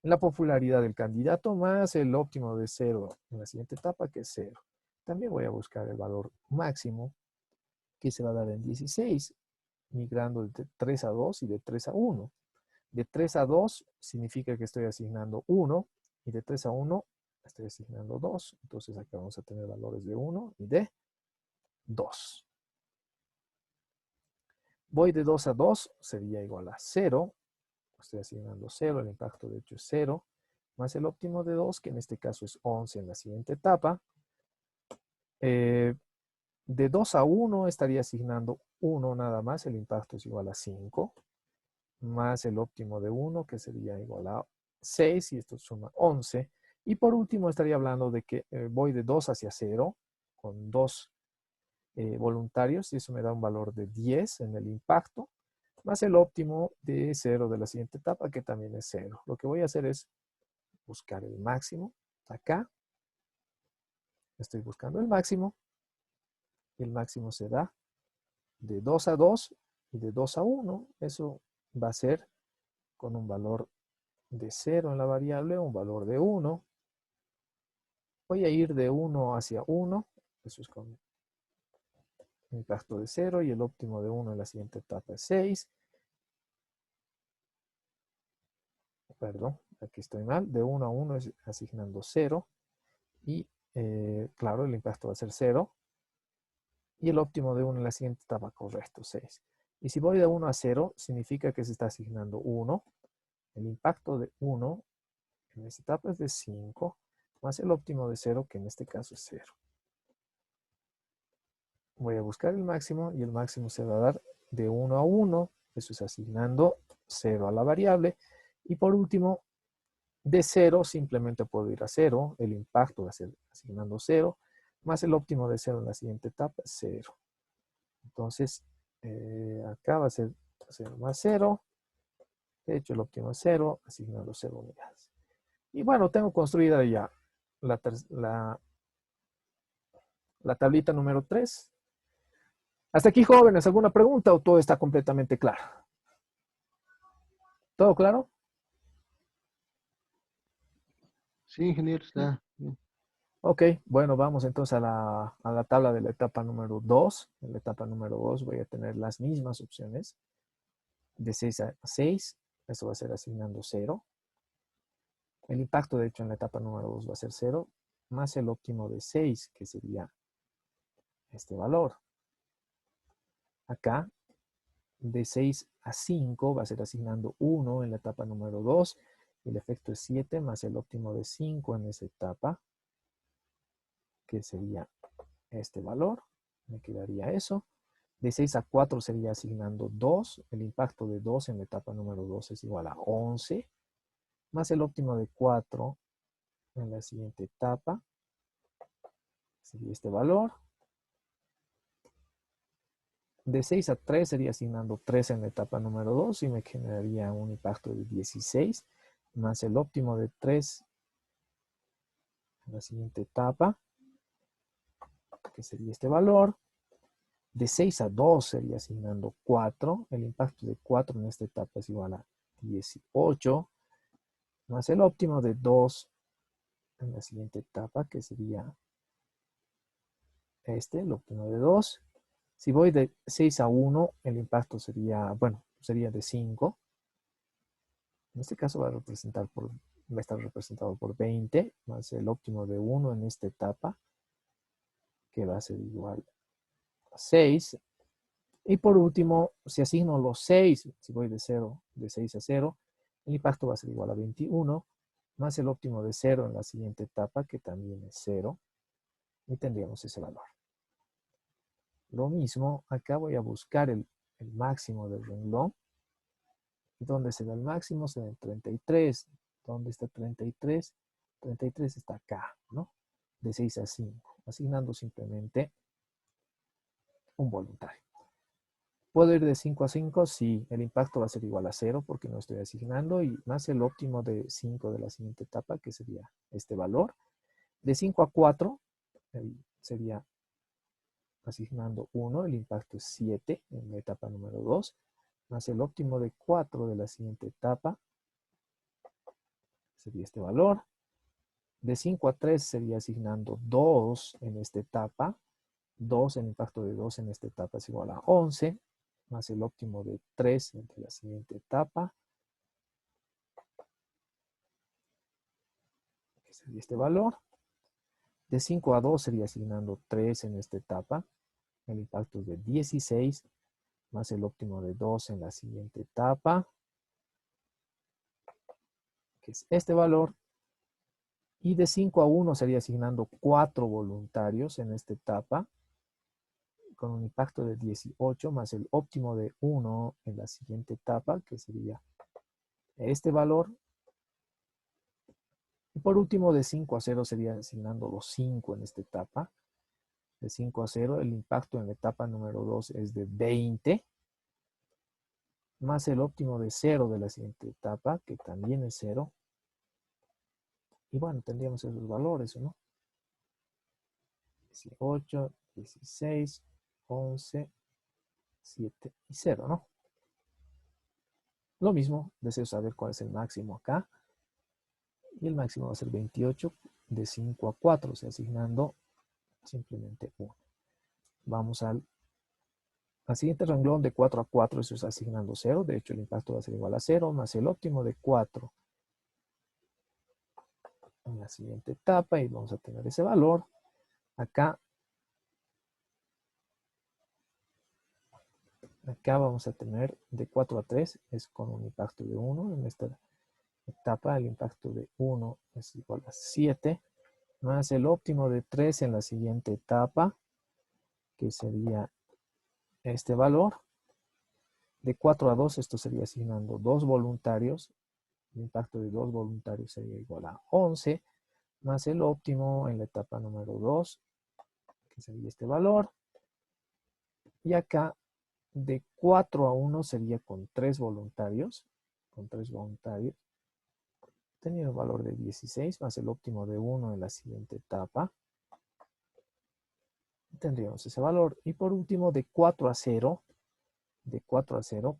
La popularidad del candidato más el óptimo de 0 en la siguiente etapa, que es 0. También voy a buscar el valor máximo, que se va a dar en 16, migrando de 3 a 2 y de 3 a 1. De 3 a 2 significa que estoy asignando 1, y de 3 a 1 estoy asignando 2. Entonces acá vamos a tener valores de 1 y de 2. Voy de 2 a 2, sería igual a 0. Estoy asignando 0, el impacto de hecho es 0, más el óptimo de 2, que en este caso es 11 en la siguiente etapa. De 2 a 1 estaría asignando 1 nada más, el impacto es igual a 5, más el óptimo de 1, que sería igual a 6, y esto suma 11. Y por último estaría hablando de que voy de 2 hacia 0, con 2 voluntarios, y eso me da un valor de 10 en el impacto, más el óptimo de 0 de la siguiente etapa, que también es 0. Lo que voy a hacer es buscar el máximo. Acá estoy buscando el máximo, y el máximo se da de 2 a 2 y de 2 a 1. Eso va a ser con un valor de 0 en la variable, un valor de 1. Voy a ir de 1 hacia 1, eso es con un impacto de 0, y el óptimo de 1 en la siguiente etapa es 6. Perdón, aquí estoy mal. De 1 a 1 es asignando 0, y claro, el impacto va a ser 0. Y el óptimo de 1 en la siguiente etapa, correcto, 6. Y si voy de 1 a 0, significa que se está asignando 1. El impacto de 1 en esta etapa es de 5, más el óptimo de 0, que en este caso es 0. Voy a buscar el máximo, y el máximo se va a dar de 1 a 1. Eso es asignando 0 a la variable. Y por último, de 0 simplemente puedo ir a 0. El impacto va a ser asignando 0, más el óptimo de 0 en la siguiente etapa es 0. Entonces, acá va a ser 0 más 0. De hecho, el óptimo es 0, asignando 0 unidades. Y bueno, tengo construida ya la tablita número 3. Hasta aquí, jóvenes, ¿alguna pregunta o todo está completamente claro? ¿Todo claro? Sí, ingeniero, está bien. Ok, bueno, vamos entonces a la tabla de la etapa número 2. En la etapa número 2 voy a tener las mismas opciones. De 6 a 6, eso va a ser asignando 0. El impacto, de hecho, en la etapa número 2 va a ser 0, más el óptimo de 6, que sería este valor. Acá, de 6 a 5, va a ser asignando 1 en la etapa número 2. El efecto es 7, más el óptimo de 5 en esa etapa, que sería este valor. Me quedaría eso. De 6 a 4 sería asignando 2. El impacto de 2 en la etapa número 2 es igual a 11, más el óptimo de 4 en la siguiente etapa, sería este valor. De 6 a 3 sería asignando 3 en la etapa número 2, y me generaría un impacto de 16, más el óptimo de 3 en la siguiente etapa, que sería este valor. De 6 a 2 sería asignando 4. El impacto de 4 en esta etapa es igual a 18, más el óptimo de 2 en la siguiente etapa, que sería el óptimo de 2. Si voy de 6 a 1, el impacto sería, bueno, sería de 5. En este caso va a estar representado por 20, más el óptimo de 1 en esta etapa, que va a ser igual a 6. Y por último, si asigno los 6, si voy de 6 a 0, el impacto va a ser igual a 21, más el óptimo de 0 en la siguiente etapa, que también es 0, y tendríamos ese valor. Lo mismo, acá voy a buscar el máximo del renglón. ¿Dónde se da el máximo? Se da en 33. ¿Dónde está 33? 33 está acá, ¿no? De 6 a 5, asignando simplemente un voluntario. ¿Puedo ir de 5 a 5? Sí, el impacto va a ser igual a 0 porque no estoy asignando, y más el óptimo de 5 de la siguiente etapa, que sería este valor. De 5 a 4 sería asignando 1, el impacto es 7 en la etapa número 2, más el óptimo de 4 de la siguiente etapa, sería este valor. De 5 a 3 sería asignando 2 en esta etapa. 2, el impacto de 2 en esta etapa es igual a 11, más el óptimo de 3 en la siguiente etapa, que sería este valor. De 5 a 2 sería asignando 3 en esta etapa. El impacto es de 16, más el óptimo de 2 en la siguiente etapa, que es este valor. Y de 5 a 1 sería asignando 4 voluntarios en esta etapa, con un impacto de 18, más el óptimo de 1 en la siguiente etapa, que sería este valor. Y por último, de 5 a 0 sería asignando los 5 en esta etapa. De 5 a 0, el impacto en la etapa número 2 es de 20, más el óptimo de 0 de la siguiente etapa, que también es 0. Y bueno, tendríamos esos valores, ¿no? 18, 16, 11, 7 y 0, ¿no? Lo mismo, deseo saber cuál es el máximo acá. Y el máximo va a ser 28 de 5 a 4, o sea, asignando simplemente 1. Vamos al siguiente renglón de 4 a 4, eso es asignando 0. De hecho, el impacto va a ser igual a 0, más el óptimo de 4 en la siguiente etapa, y vamos a tener ese valor. Acá vamos a tener de 4 a 3, es con un impacto de 1. En esta etapa el impacto de 1 es igual a 7, más el óptimo de 3 en la siguiente etapa, que sería este valor. De 4 a 2, esto sería asignando 2 voluntarios. El impacto de 2 voluntarios sería igual a 11, más el óptimo en la etapa número 2, que sería este valor. Y acá, de 4 a 1 sería con 3 voluntarios. Con 3 voluntarios. Tenía un valor de 16, más el óptimo de 1 en la siguiente etapa. Tendríamos ese valor. Y por último, de 4 a 0,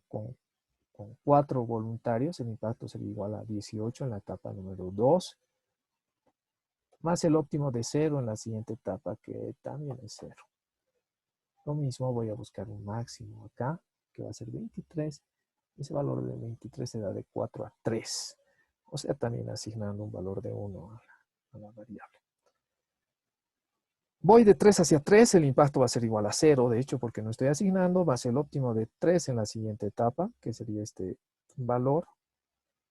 con 4 voluntarios, el impacto sería igual a 18 en la etapa número 2, más el óptimo de 0 en la siguiente etapa, que también es 0. Lo mismo, voy a buscar un máximo acá, que va a ser 23. Ese valor de 23 se da de 4 a 3. O sea, también asignando un valor de 1 a la variable. Voy de 3 hacia 3, el impacto va a ser igual a 0, de hecho, porque no estoy asignando, va a ser el óptimo de 3 en la siguiente etapa, que sería este valor.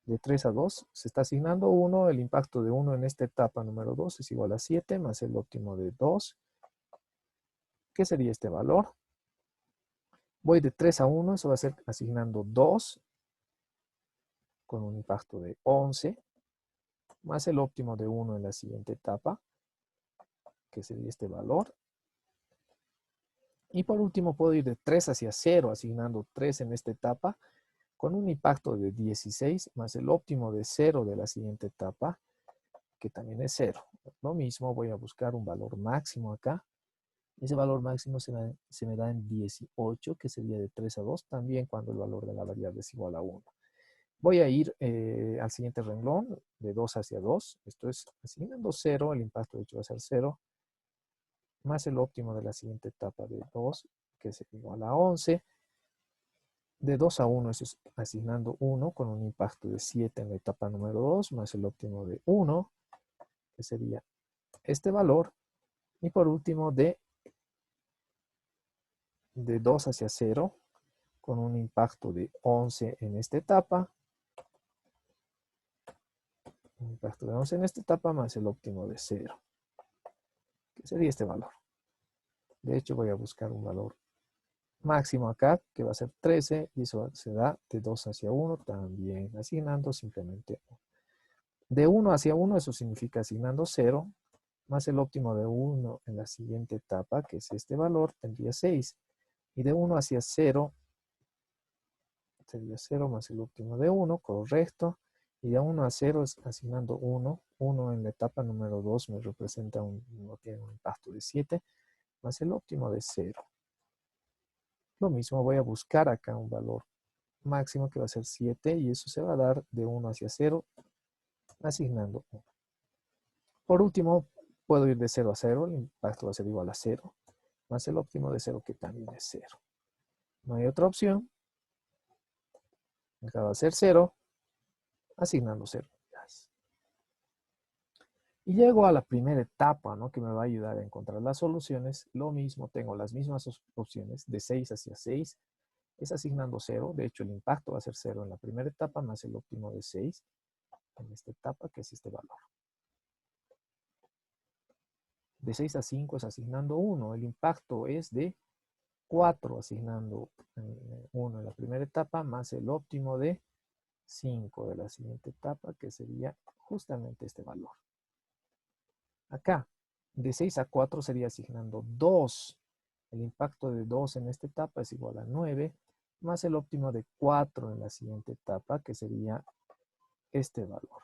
De 3 a 2 se está asignando 1, el impacto de 1 en esta etapa número 2 es igual a 7, más el óptimo de 2, que sería este valor. Voy de 3 a 1, eso va a ser asignando 2, con un impacto de 11, más el óptimo de 1 en la siguiente etapa, que sería este valor. Y por último puedo ir de 3 hacia 0, asignando 3 en esta etapa, con un impacto de 16, más el óptimo de 0 de la siguiente etapa, que también es 0. Lo mismo, voy a buscar un valor máximo acá. Ese valor máximo se me da en 18, que sería de 3 a 2, también cuando el valor de la variable es igual a 1. Voy a ir al siguiente renglón, de 2 hacia 2. Esto es asignando 0, el impacto de hecho va a ser 0, más el óptimo de la siguiente etapa de 2, que es igual a 11. De 2 a 1 es asignando 1 con un impacto de 7 en la etapa número 2, más el óptimo de 1, que sería este valor. Y por último, de 2 hacia 0, con un impacto de 11 en esta etapa. Un impacto de 11 en esta etapa más el óptimo de 0, que sería este valor. De hecho, voy a buscar un valor máximo acá, que va a ser 13, y eso se da de 2 hacia 1, también asignando simplemente 1. De 1 hacia 1, eso significa asignando 0, más el óptimo de 1 en la siguiente etapa, que es este valor, tendría 6. Y de 1 hacia 0, sería 0 más el óptimo de 1, correcto. Y de 1 a 0 es asignando 1. 1 en la etapa número 2 me representa no tiene un impacto de 7, más el óptimo de 0. Lo mismo voy a buscar acá un valor máximo que va a ser 7 y eso se va a dar de 1 hacia 0 asignando 1. Por último, puedo ir de 0 a 0, el impacto va a ser igual a 0, más el óptimo de 0 que también es 0. No hay otra opción. Acá va a ser 0, asignando 0. Y llego a la primera etapa, ¿no? Que me va a ayudar a encontrar las soluciones. Lo mismo, tengo las mismas opciones, de 6 hacia 6, es asignando 0. De hecho, el impacto va a ser 0 en la primera etapa, más el óptimo de 6 en esta etapa, que es este valor. De 6 a 5 es asignando 1. El impacto es de 4, asignando 1 en la primera etapa, más el óptimo de 5 de la siguiente etapa, que sería justamente este valor. Acá, de 6 a 4 sería asignando 2. El impacto de 2 en esta etapa es igual a 9, más el óptimo de 4 en la siguiente etapa, que sería este valor.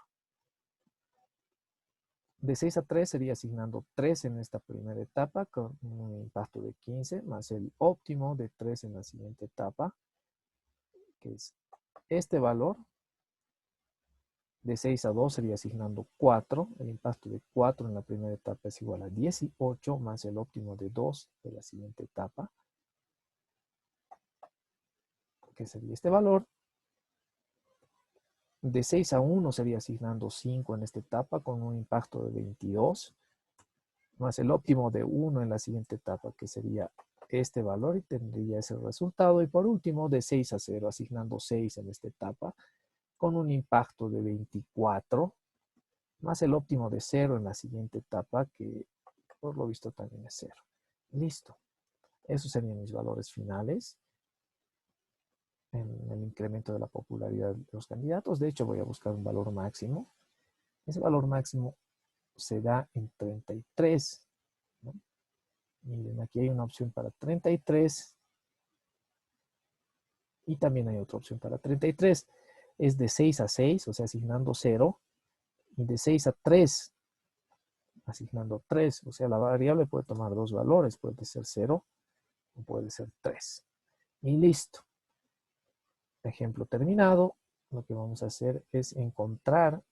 De 6 a 3 sería asignando 3 en esta primera etapa, con un impacto de 15, más el óptimo de 3 en la siguiente etapa, que es este valor. De 6 a 2 sería asignando 4. El impacto de 4 en la primera etapa es igual a 18, más el óptimo de 2 de la siguiente etapa, que sería este valor. De 6 a 1 sería asignando 5 en esta etapa con un impacto de 22, más el óptimo de 1 en la siguiente etapa, que sería este valor, y tendría ese resultado. Y por último, de 6 a 0, asignando 6 en esta etapa con un impacto de 24, más el óptimo de 0 en la siguiente etapa, que por lo visto también es 0. Listo. Esos serían mis valores finales en el incremento de la popularidad de los candidatos. De hecho, voy a buscar un valor máximo. Ese valor máximo se da en 33, ¿no? Miren, aquí hay una opción para 33 y también hay otra opción para 33. Es de 6 a 6, o sea, asignando 0, y de 6 a 3, asignando 3. O sea, la variable puede tomar dos valores, puede ser 0 o puede ser 3. Y listo. Ejemplo terminado. Lo que vamos a hacer es encontrar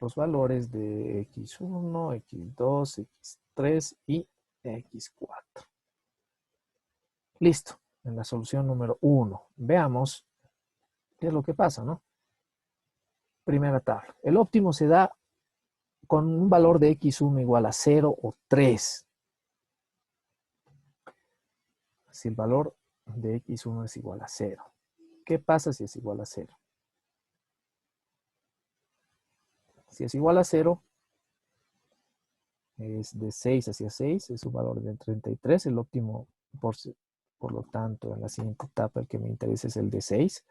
los valores de x1, x2, x3 y x4. Listo. En la solución número 1. Veamos qué es lo que pasa, ¿no? Primera tabla. El óptimo se da con un valor de x1 igual a 0 o 3. Si el valor de x1 es igual a 0. ¿Qué pasa si es igual a 0? Si es igual a 0, es de 6 hacia 6, es un valor de 33. El óptimo, por lo tanto, en la siguiente etapa, el que me interesa es el de 6.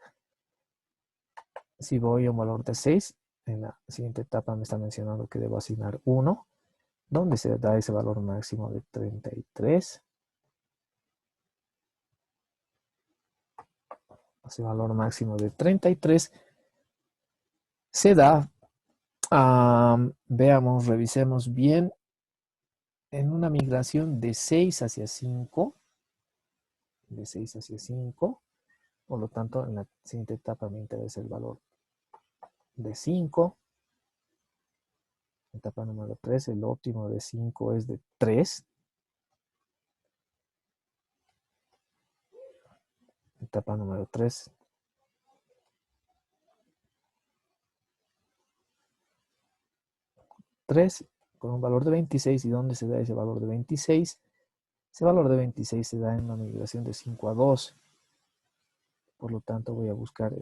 Si voy a un valor de 6, en la siguiente etapa me está mencionando que debo asignar 1, donde se da ese valor máximo de 33. Ese valor máximo de 33 se da, veamos, revisemos bien, en una migración de 6 hacia 5, de 6 hacia 5, por lo tanto, en la siguiente etapa me interesa el valor de 5. Etapa número 3, el óptimo de 5 es de 3. etapa número 3. Con un valor de 26. ¿Y dónde se da ese valor de 26? Ese valor de 26 se da en una migración de 5 a 2. Por lo tanto, voy a buscar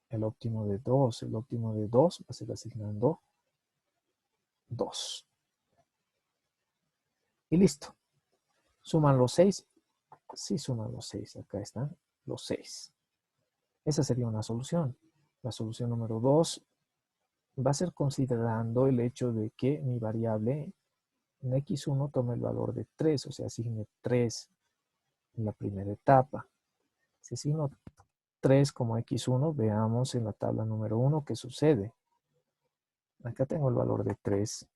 el óptimo de 2. El óptimo de 2 va a ser asignando 2. Y listo. ¿Suman los 6? Sí, suman los 6. Acá están los 6. Esa sería una solución. La solución número 2 va a ser considerando el hecho de que mi variable en x1 tome el valor de 3, o sea, asigne 3 en la primera etapa. Si asigno 3 como x1, veamos en la tabla número 1 qué sucede. Acá tengo el valor de 3.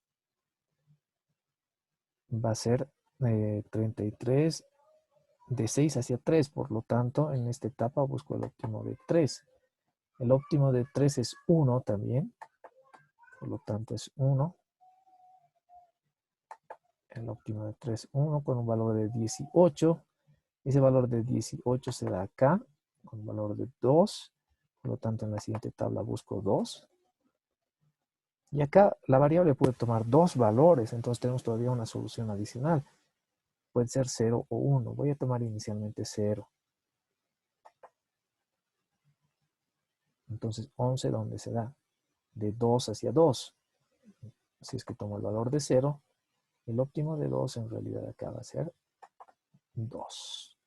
Va a ser 33 de 6 hacia 3. Por lo tanto, en esta etapa busco el óptimo de 3. El óptimo de 3 es 1 también. Por lo tanto, es 1. El óptimo de 3, 1 con un valor de 18. Ese valor de 18 se da acá con un valor de 2. Por lo tanto, en la siguiente tabla busco 2. Y acá la variable puede tomar dos valores. Entonces tenemos todavía una solución adicional. Puede ser 0 o 1. Voy a tomar inicialmente 0. Entonces 11, ¿dónde se da? De 2 hacia 2. Si es que tomo el valor de 0, el óptimo de 2 en realidad acá va a ser 2.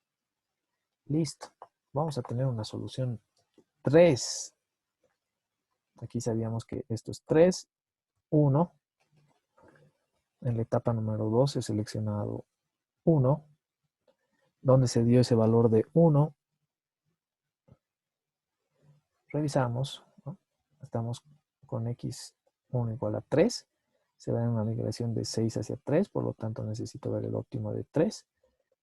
Listo. Vamos a tener una solución 3. Aquí sabíamos que esto es 3, 1. En la etapa número 2 he seleccionado 1. ¿Dónde se dio ese valor de 1? Revisamos, ¿no? Estamos con x1 igual a 3. Se da en una migración de 6 hacia 3, por lo tanto necesito ver el óptimo de 3.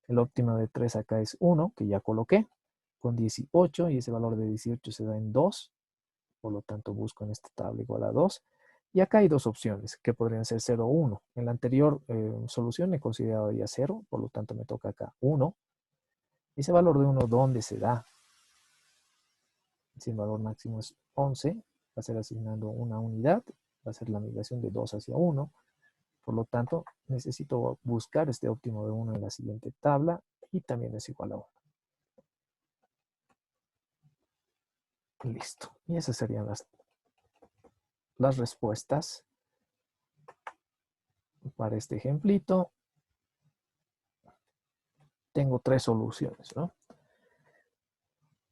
El óptimo de 3 acá es 1, que ya coloqué, con 18, y ese valor de 18 se da en 2. Por lo tanto, busco en esta tabla igual a 2. Y acá hay dos opciones, que podrían ser 0 o 1. En la anterior solución he considerado ya 0, por lo tanto me toca acá 1. Ese valor de 1, ¿dónde se da? Si el valor máximo es 11, va a ser asignando una unidad, va a ser la migración de 2 hacia 1. Por lo tanto, necesito buscar este óptimo de 1 en la siguiente tabla y también es igual a 1. Listo. Y esas serían las respuestas para este ejemplito. Tengo tres soluciones, ¿no?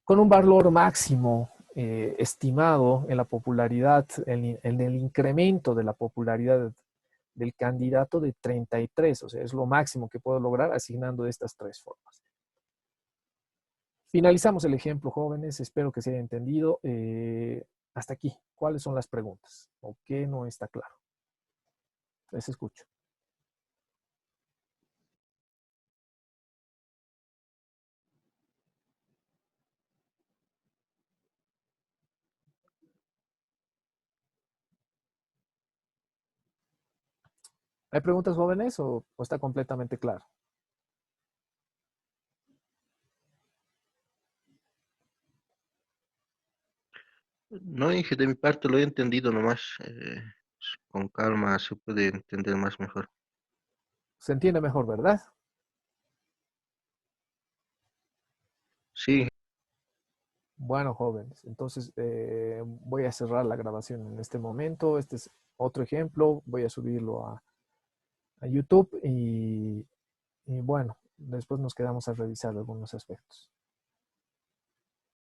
Con un valor máximo estimado en la popularidad, en el incremento de la popularidad del candidato de 33, o sea, es lo máximo que puedo lograr asignando estas tres formas. Finalizamos el ejemplo, jóvenes, espero que se haya entendido. Hasta aquí, ¿cuáles son las preguntas? ¿O qué no está claro? Les escucho. ¿Hay preguntas, jóvenes, o está completamente claro? No, dije, de mi parte lo he entendido nomás. Con calma se puede entender más mejor. Se entiende mejor, ¿verdad? Sí, Bueno, jóvenes, entonces voy a cerrar la grabación en este momento. Este es otro ejemplo. Voy a subirlo a YouTube y bueno, después nos quedamos a revisar algunos aspectos.